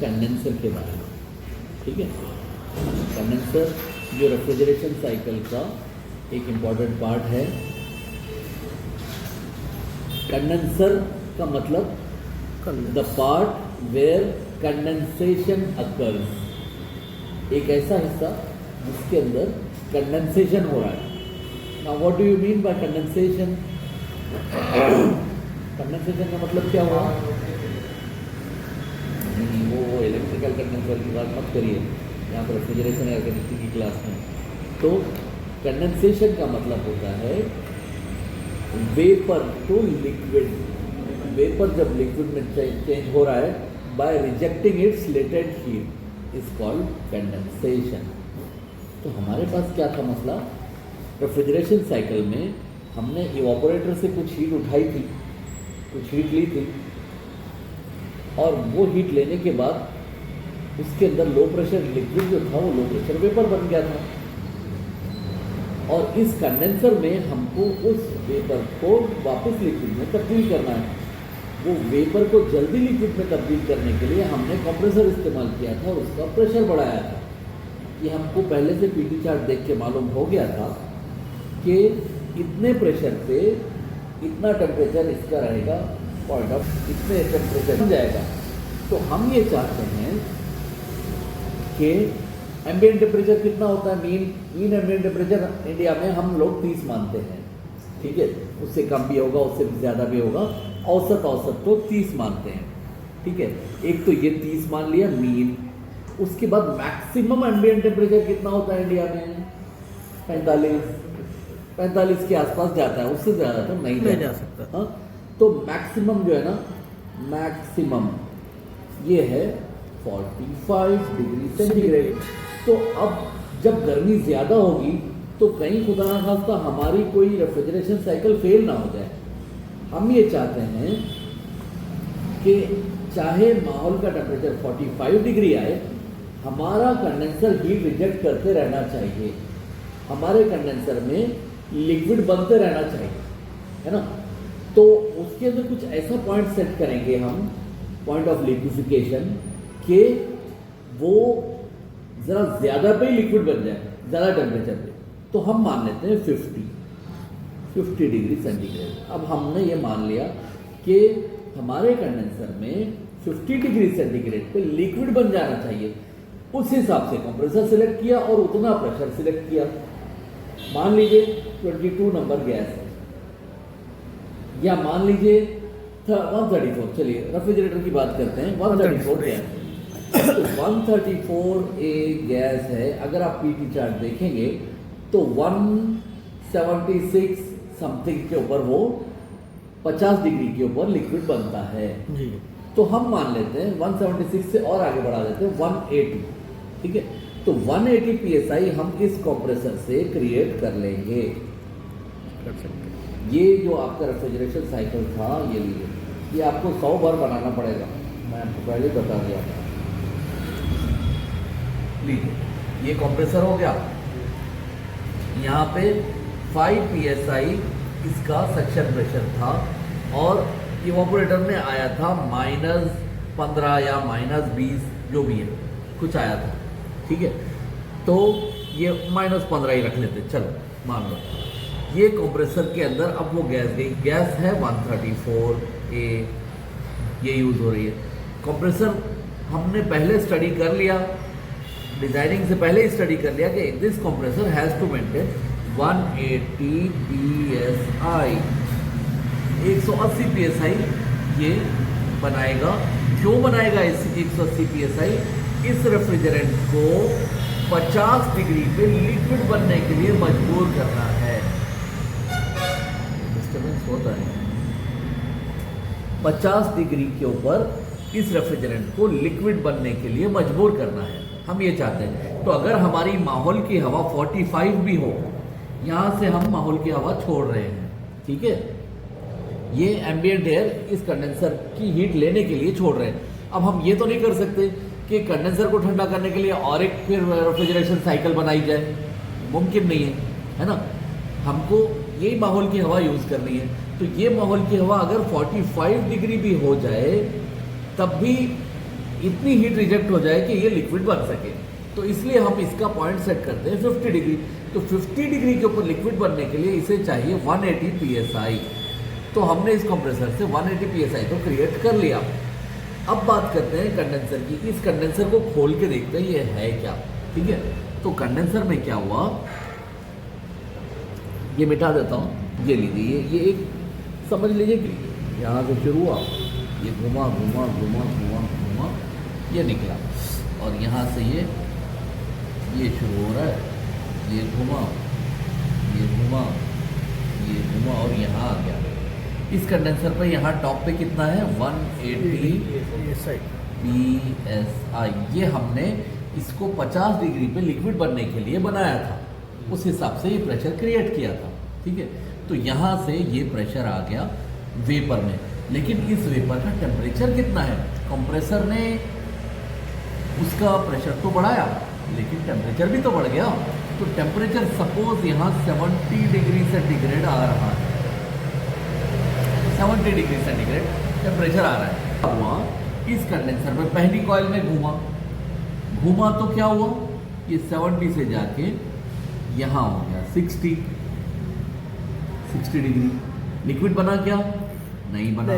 Condenser के बारे में। ठीक है, कंडेंसर जो रेफ्रिजरेशन साइकिल का एक इम्पॉर्टेंट पार्ट है। कंडेंसर का मतलब the part where condensation occurs, एक ऐसा हिस्सा जिसके अंदर कंडेंसेशन हो रहा है। Now what do you mean by condensation? Condensation का मतलब क्या हुआ? नहीं, वो इलेक्ट्रिकल कंडेंसर की बात मत करिए, यहाँ पर रेफ्रिजरेशन एयर कंडीशनिंग की क्लास में। तो कंडेंसेशन का मतलब होता है वेपर टू लिक्विड। वेपर जब लिक्विड में चेंज हो रहा है by rejecting its latent heat is called condensation. तो हमारे पास क्या था मसला? रेफ्रिजरेशन साइकिल में हमने इवापोरेटर से कुछ हीट उठाई थी, कुछ हीट ली थी, और वो हीट लेने के बाद उसके अंदर लो प्रेशर लिक्विड जो था वो लो प्रेशर वेपर बन गया था। और इस कंडेंसर में हमको उस वेपर को वापस लिक्विड में तब्दील करना है। वो वेपर को जल्दी लिक्विड में तब्दील करने के लिए हमने कंप्रेसर इस्तेमाल किया था और उसका प्रेशर बढ़ाया था। ये हमको पहले से पीटी चार्ट देख के मालूम हो गया था कि इतने प्रेशर पे इतना टेम्परेचर इसका रहेगा, पॉइंट ऑफ इतने टेम्परेचर हो जाएगा। तो हम ये चाहते हैं कि एम्बिएंट टेम्परेचर कितना होता है? मीन एम्बिएंट टेम्परेचर इंडिया में हम लोग 30 मानते हैं। ठीक है, उससे कम भी होगा, उससे ज़्यादा भी होगा, औसत तो 30 मानते हैं। ठीक है, एक तो ये 30 मान लिया मीन। उसके बाद मैक्सिमम एम्बिएंट टेम्परेचर कितना होता है इंडिया में? 45 के आसपास जाता है, उससे ज़्यादा तो नहीं जा सकता। हाँ, तो मैक्सिमम जो है ना, मैक्सिमम ये है 45 डिग्री सेंटीग्रेड। तो अब जब गर्मी ज़्यादा होगी तो कहीं खुदा ना खास्ता हमारी कोई रेफ्रिजरेशन साइकिल फेल ना हो जाए। हम ये चाहते हैं कि चाहे माहौल का टेम्परेचर 45 डिग्री आए, हमारा कंडेंसर हीट रिजेक्ट करते रहना चाहिए, हमारे कंडेंसर में लिक्विड बनते रहना चाहिए, है ना। तो उसके अंदर कुछ ऐसा पॉइंट सेट करेंगे हम, पॉइंट ऑफ लिक्विफिकेशन, कि वो ज़रा ज़्यादा पे ही लिक्विड बन जाए, ज़्यादा टेम्परेचर पे। तो हम मान लेते हैं 50 डिग्री सेंटीग्रेड। अब हमने ये मान लिया कि हमारे कंडेंसर में 50 डिग्री सेंटीग्रेड पे लिक्विड बन जाना चाहिए। उस हिसाब से कंप्रेसर सिलेक्ट किया और उतना प्रेशर सिलेक्ट किया। मान लीजिए 22 नंबर गैस है, या मान लीजिए 134, चलिए रेफ्रिजरेटर की बात करते हैं, 134 गैस है। तो 134 ए गैस है। अगर आप पीटी चार्ट देखेंगे तो 176 समथिंग के ऊपर वो 50 डिग्री के ऊपर लिक्विड बनता है जी। तो हम मान लेते हैं 176 से और आगे बढ़ा देते हैं 180। ठीक है, तो 180 psi हम इस कंप्रेसर से क्रिएट कर लेंगे। ये जो आपका रेफ्रिजरेशन साइकिल था, ये लीजिए, ये आपको 100 बार बनाना पड़ेगा, मैं आपको पहले बता दिया था। लीजिए, ये कंप्रेसर हो गया। यहाँ पे 5 psi इसका सक्शन प्रेशर था और इवापोरेटर में आया था -15 या -20, जो भी है, कुछ आया था। ठीक है, तो ये -15 ही रख लेते, चलो मान लो। ये कंप्रेसर के अंदर अब वो गैस गई, गैस है 134 ए, ये यूज़ हो रही है। कंप्रेसर हमने पहले स्टडी कर लिया, डिजाइनिंग से पहले ही स्टडी कर लिया कि this compressor has to maintain 180 psi, 180 psi ये बनाएगा। क्यों बनाएगा इस 180 psi? इस रेफ्रिजरेंट को 50 डिग्री पे लिक्विड बनने के लिए मजबूर करना है। डिस्टर्बेंस होता है। 50 डिग्री के ऊपर इस रेफ्रिजरेंट को लिक्विड बनने के लिए मजबूर करना है, हम ये चाहते हैं। तो अगर हमारी माहौल की हवा 45 भी हो, यहाँ से हम माहौल की हवा छोड़ रहे हैं, ठीक है, ये एम्बिएंट एयर इस कंडेंसर की हीट लेने के लिए छोड़ रहे हैं। अब हम ये तो नहीं कर सकते कि कंडेंसर को ठंडा करने के लिए और एक फिर रेफ्रिजरेशन साइकिल बनाई जाए, मुमकिन नहीं है ना। हमको यही माहौल की हवा यूज़ करनी है। तो ये माहौल की हवा अगर 45 डिग्री भी हो जाए, तब भी इतनी हीट रिजेक्ट हो जाए कि ये लिक्विड बन सके। तो इसलिए हम इसका पॉइंट सेट करते हैं 50 डिग्री। तो 50 डिग्री के ऊपर लिक्विड बनने के लिए इसे चाहिए 180 psi। तो हमने इस कंप्रेसर से 180 psi तो क्रिएट कर लिया। अब बात करते हैं कंडेंसर की। इस कंडेंसर को खोल के देखते हैं ये है क्या। ठीक है, तो कंडेंसर में क्या हुआ, ये मिटा देता हूँ। ये लीजिए, ये एक समझ लीजिए कि यहाँ से शुरू हुआ, ये घुमा घुमा घुमा घुमा घुमा ये निकला, और यहाँ से ये शुरू हो रहा है, ये घुमा ये घुमा ये घुमा और यहाँ आ गया। इस कंडेंसर पे यहाँ टॉप पे कितना है 180 psi। ये हमने इसको 50 डिग्री पे लिक्विड बनने के लिए बनाया था, उस हिसाब से ये प्रेशर क्रिएट किया था। ठीक है, तो यहाँ से ये प्रेशर आ गया वेपर में। लेकिन इस वेपर का टेम्परेचर कितना है, कंप्रेसर ने उसका प्रेशर तो बढ़ाया लेकिन टेम्परेचर भी तो बढ़ गया। तो टेम्परेचर सपोज यहाँ 70 डिग्री सेंटीग्रेड आ रहा है, 70 डिग्री सेंटीग्रेड टेम्परेचर आ रहा है। हुआ इस कंडेंसर में पहली कॉइल में घूमा तो क्या हुआ, ये 70 से जाके यहाँ हो गया 60 डिग्री। लिक्विड बना क्या, नहीं बना।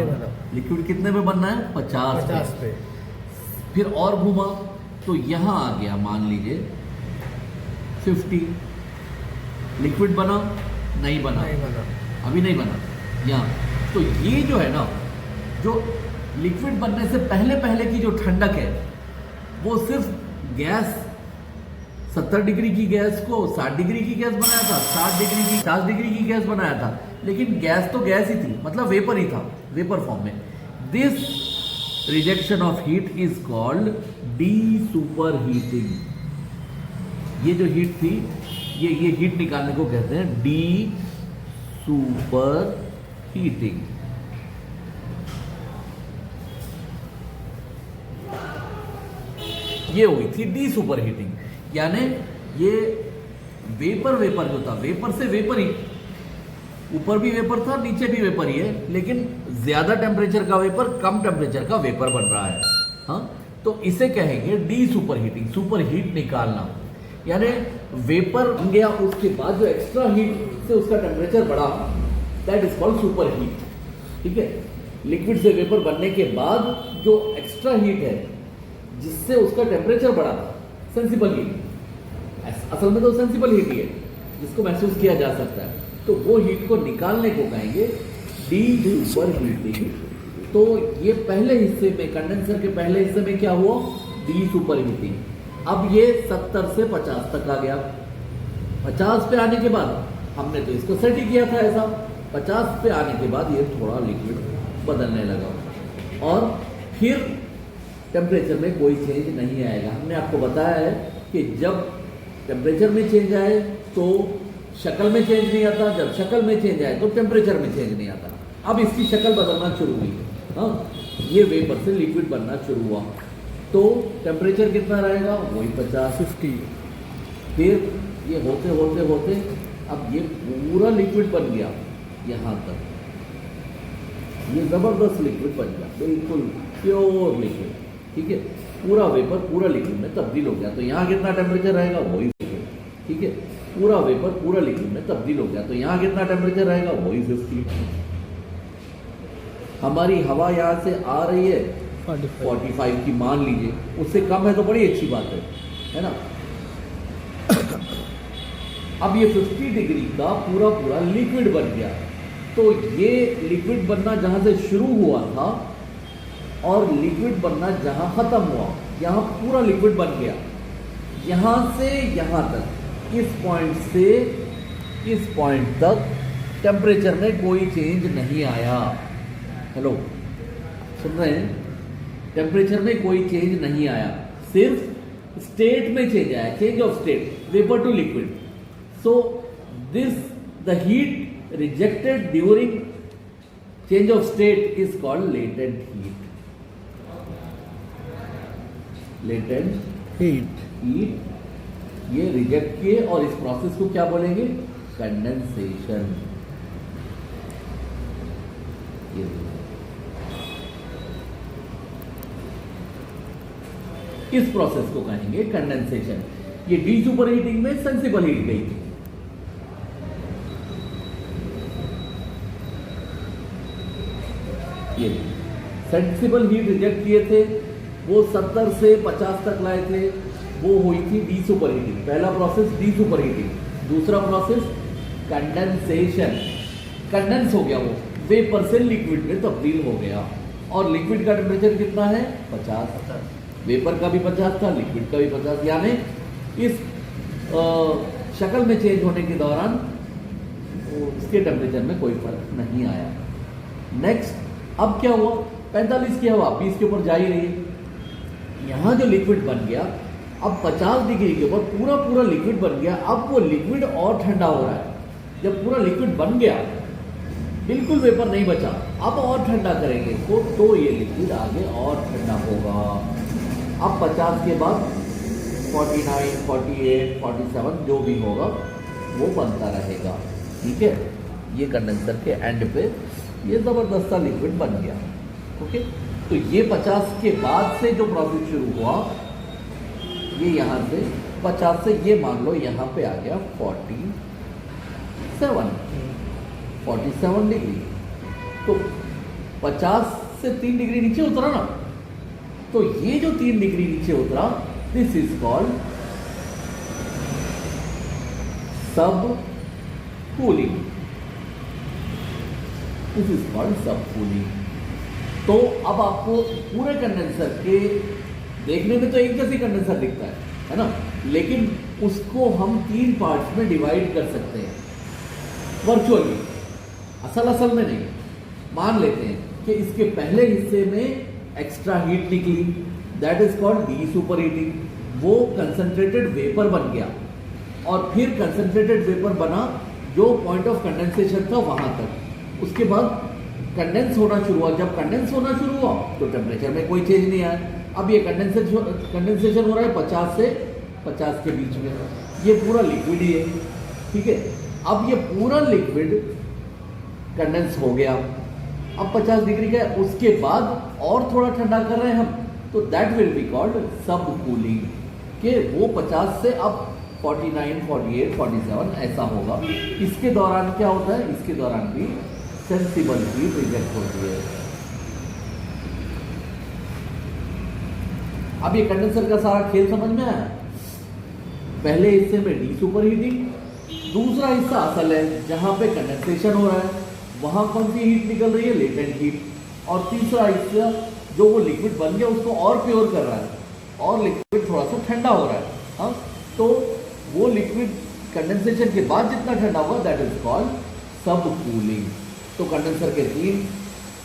लिक्विड कितने पे बनना है, 50 पे। फिर और घूमा तो यहाँ आ गया मान लीजिए 50। लिक्विड बना, नहीं बना, अभी नहीं बना यहाँ। तो ये जो है ना, जो लिक्विड बनने से पहले की जो ठंडक है वो सिर्फ गैस 70 डिग्री की गैस को 60 डिग्री की गैस बनाया था, 60 डिग्री की 50 डिग्री की गैस बनाया था। लेकिन गैस तो गैस ही थी, मतलब वेपर ही था, वेपर फॉर्म में। This rejection of heat is called D super heating. ये जो हीट थी, ये हीट निकालने को कहते हैं डी सुपर हीटिंग। ये हुई थी डी सुपर हीटिंग, यानी ये वेपर जो था, वेपर से वेपर ही, ऊपर भी वेपर था नीचे भी वेपर ही है, लेकिन ज्यादा टेम्परेचर का वेपर कम टेम्परेचर का वेपर बन रहा है। हाँ, तो इसे कहेंगे D super heating, super heat निकालना। यानी वेपर बन गया, उसके बाद जो एक्स्ट्रा हीट से उसका टेम्परेचर बढ़ा, that is called super heat. ठीक है, लिक्विड से वेपर बनने के बाद जो एक्स्ट्रा हीट है जिससे उसका टेम्परेचर बढ़ा, सेंसिबल हीट, असल में तो सेंसिबल हीट ही है जिसको महसूस किया जा सकता है, तो वो हीट को निकालने को कहेंगे डी सुपर हीटिंग। तो ये पहले हिस्से में, कंडेंसर के पहले हिस्से में क्या हुआ, डी सुपर हीटिंग। अब ये 70 से 50 तक आ गया। 50 पे आने के बाद हमने तो इसको सेट ही किया था ऐसा, 50 पे आने के बाद ये थोड़ा लिक्विड बदलने लगा और फिर टेम्परेचर में कोई चेंज नहीं आएगा। हमने आपको बताया है कि जब टेम्परेचर में चेंज आए तो शक्ल में चेंज नहीं आता, जब शक्ल में चेंज आए तो टेम्परेचर में चेंज नहीं आता। अब इसकी शक्ल बदलना शुरू हुई। हाँ, ये वेपर से लिक्विड बनना शुरू हुआ, तो टेम्परेचर कितना रहेगा, वही 50। फिर ये होते होते होते अब ये पूरा लिक्विड बन गया यहाँ तक, ये जबरदस्त लिक्विड बन गया, बिल्कुल प्योर लिक्विड। ठीक है, पूरा वेपर पूरा लिक्विड में तब्दील हो गया। तो यहाँ कितना टेम्परेचर रहेगा, वही 50। ठीक है, पूरा वेपर पूरा लिक्विड में तब्दील हो गया, तो यहाँ कितना टेम्परेचर रहेगा, वही 50। हमारी हवा यहाँ से आ रही है 45 की, मान लीजिए, उससे कम है तो बड़ी अच्छी बात है ना। अब ये 50 डिग्री का पूरा पूरा लिक्विड बन गया। तो ये लिक्विड बनना जहां से शुरू हुआ था और लिक्विड बनना जहां खत्म हुआ, यहां पूरा लिक्विड बन गया। यहां से यहां तक, इस पॉइंट से इस पॉइंट तक टेम्परेचर में कोई चेंज नहीं आया। हेलो, सुन रहे हैं? टेम्परेचर में कोई चेंज नहीं आया, सिर्फ स्टेट में चेंज आया, change of state, vapour to liquid. So this the heat rejected during change of state is called latent heat. Latent heat ये रिजेक्ट किए और इस प्रोसेस को क्या बोलेंगे, कंडेंसेशन। इस प्रोसेस को कहेंगे कंडेंसेशन। ये डी सुपर हीटिंग में सेंसिबल हीट गई थी। ये सेंसिबल हीट रिजेक्ट किए थे, वो 70 से 50 तक लाए थे, वो हुई थी डी सुपर हीटिंग। पहला प्रोसेस डी सुपर हीटिंग, दूसरा प्रोसेस कंडेंसेशन। कंडेंस हो गया, वो वेपर से लिक्विड में तब्दील हो गया। और लिक्विड का टेम्परेचर कितना है? 50। वेपर का भी 50 था, लिक्विड का भी 50, यानी इस शक्ल में चेंज होने के दौरान इसके टेम्परेचर में कोई फर्क नहीं आया। नेक्स्ट, अब क्या हुआ? 45 की हवा 20 के ऊपर जा ही रही है। यहाँ जो लिक्विड बन गया, अब 50 डिग्री के ऊपर पूरा लिक्विड बन गया। अब वो लिक्विड और ठंडा हो रहा है। जब पूरा लिक्विड बन गया, बिल्कुल वेपर नहीं बचा, अब और ठंडा करेंगे इसको, तो ये लिक्विड आगे और ठंडा होगा। अब 50 के बाद 49, 48, 47 जो भी होगा वो बनता रहेगा। ठीक है, ये कंडेंसर के एंड पे ये ज़बरदस्त सा लिक्विड बन गया। ओके, तो ये 50 के बाद से जो प्रोसेस शुरू हुआ, ये यहाँ से 50 से ये मान लो यहाँ पे आ गया 47 डिग्री। तो 50 से 3 डिग्री नीचे उतरा ना, तो ये जो 3 डिग्री नीचे उतरा, दिस इज कॉल्ड सब कूलिंग। दिस इज कॉल्ड सब कूलिंग। तो अब आपको पूरे कंडेंसर के देखने में तो एक जैसी कंडेंसर दिखता है ना, लेकिन उसको हम 3 पार्ट्स में डिवाइड कर सकते हैं वर्चुअली, असल में नहीं। मान लेते हैं कि इसके पहले हिस्से में एक्स्ट्रा हीट निकली, that is called D super heating. वो कंसंट्रेटेड वेपर बन गया, और फिर कंसंट्रेटेड वेपर बना जो पॉइंट ऑफ कंडेंसेशन था वहां तक। उसके बाद कंडेंस होना शुरू हुआ। जब कंडेंस होना शुरू हुआ तो टेम्परेचर में कोई चेंज नहीं आया। अब ये कंडेंसेशन हो रहा है 50 से 50 के बीच में। ये पूरा लिक्विड ही है। ठीक है, अब ये पूरा लिक्विड कंडेंस हो गया। अब 50 डिग्री का, उसके बाद और थोड़ा ठंडा कर रहे हैं हम, तो दैट विल बी कॉल्ड सब कूलिंग। के वो 50 से अब 49, 48, 47 ऐसा होगा। इसके दौरान क्या होता है? इसके दौरान भी सेंसिबल हीट रिजेक्ट होती है। अब ये कंडेंसर का सारा खेल समझ में आया। पहले हिस्से में डी सुपर हीटिंग, दूसरा हिस्सा असल है जहां पे कंडेंसेशन हो रहा है, वहां कौन सी हीट निकल रही है? Latent heat. और तीसरा हिस्सा जो वो लिक्विड बन गया उसको और प्योर कर रहा है, और लिक्विड थोड़ा सा ठंडा हो रहा है। हाँ, तो वो लिक्विड कंडेंसेशन के बाद जितना ठंडा होगा, दैट इज कॉल्ड सब कूलिंग। तो कंडेंसर के 3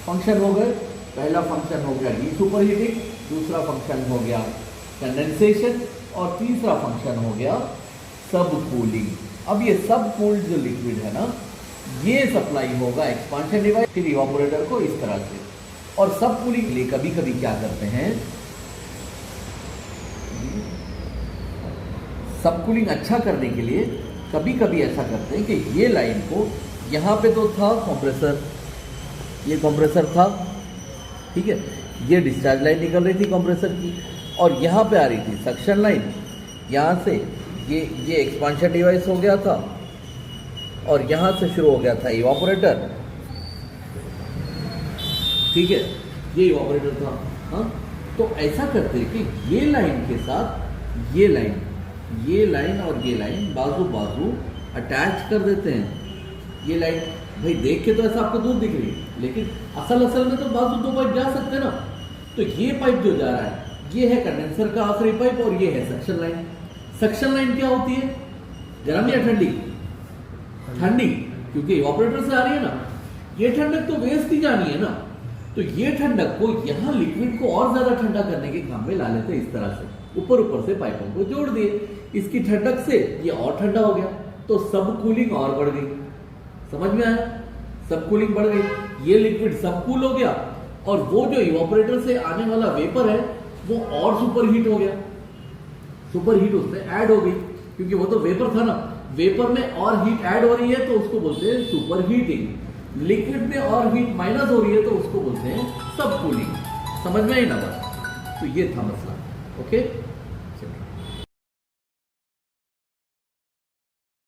फंक्शन हो गए। पहला फंक्शन हो गया डी सुपर हीटिंग, दूसरा फंक्शन हो गया कंडेंसेशन, और तीसरा फंक्शन हो गया सब कूलिंग। अब ये सब कूल्ड जो लिक्विड है ना, ये सप्लाई होगा एक्सपांशन डिवाइस फिर इवापोरेटर को इस तरह से। और सब कूलिंग के लिए कभी कभी क्या करते हैं, सब कूलिंग अच्छा करने के लिए कभी कभी ऐसा करते हैं कि ये लाइन को, यहाँ पे तो था कंप्रेसर, ये कंप्रेसर था, ठीक है, ये डिस्चार्ज लाइन निकल रही थी कंप्रेसर की, और यहाँ पे आ रही थी सक्शन लाइन। यहाँ से ये एक्सपांशन डिवाइस हो गया था, और यहाँ से शुरू हो गया था इवापोरेटर। ठीक है, ये इवापोरेटर था। हाँ, तो ऐसा करते हैं कि ये लाइन के साथ ये लाइन और ये लाइन बाजू बाजू अटैच कर देते हैं। ये लाइन भाई देख के तो ऐसा आपको दूर दिख रही है, लेकिन असल में तो बाजू 2 पाइप जा सकते हैं ना। तो ये पाइप जो जा रहा है, ये है कंडेंसर का आखिरी पाइप, और ये है सक्शन लाइन। सक्शन लाइन क्या होती है? गर्म या ठंडी? ठंडी, क्योंकि इवापोरेटर से आ रही है ना। ये ठंडक तो वेस्ट ही जानी है ना, तो ये ठंडक को यहाँ लिक्विड को और ज्यादा ठंडा करने के काम में ला लेते हैं। इस तरह से ऊपर से पाइपों को जोड़ दिए, इसकी ठंडक से ये और ठंडा हो गया, तो सब कूलिंग और बढ़ गई। समझ में आया? सब कूलिंग बढ़ गई, ये लिक्विड सब कूल हो गया, और वो जो इवापोरेटर से आने वाला वेपर है वो और सुपर हीट हो गया। सुपर हीट उसमें ऐड हो गई, क्योंकि वो तो वेपर था ना। वेपर में और हीट ऐड हो रही है तो उसको बोलते हैं सुपर हीटिंग। लिक्विड में और हीट माइनस हो रही है तो उसको बोलते हैं सब कूलिंग। समझ में आई ना बात? तो ये था मसला। ओके